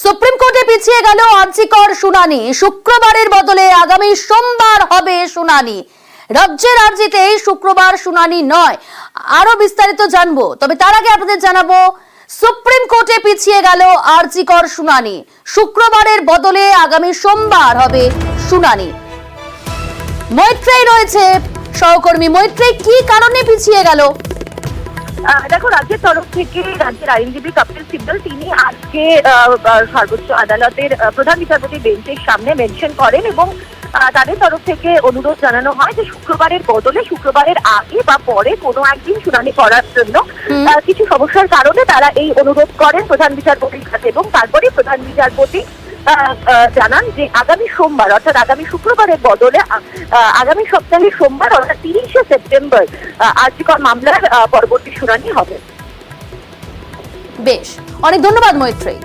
Supreme কোর্টে পিছিয়ে গেল আর্জিকর শুনানি। শুক্রবারের বদলে আগামী সোমবার হবে শুনানি। রাজ্যের আর্জিতে শুক্রবার শুনানি নয়। আরো বিস্তারিত জানবো, তবে তার আগে আপনাদের জানাবো সুপ্রিম কোর্টে পিছিয়ে গেল আর্জিকর শুনানি। শুক্রবারের বদলে আগামী সোমবার হবে শুনানি। মৈত্রেয়ী রয়েছে সহকর্মী। মৈত্রেয়ী, কি কারণে পিছিয়ে গেল? দেখো, রাজ্যের তরফ থেকে রাজ্যের আইনজীবী কপিল সিব্বল তিনি আজকে সর্বোচ্চ আদালতের প্রধান বিচারপতির বেঞ্চের সামনে মেনশন করেন এবং তাদের তরফ থেকে অনুরোধ জানানো হয় যে শুক্রবারের বদলে শুক্রবারের আগে বা পরে কোনো একদিন শুনানি করার জন্য। কিছু সমস্যার কারণে তারা এই অনুরোধ করেন প্রধান বিচারপতির কাছে এবং তারপরে প্রধান বিচারপতি জানান যে আগামী সোমবার অর্থাৎ আগামী শুক্রবারের বদলে আগামী সপ্তাহের সোমবার অর্থাৎ 30শে সেপ্টেম্বর আর্জিকর মামলার পরবর্তী শুনানি হবে। বেশ, অনেক ধন্যবাদ মৈত্রেয়ী।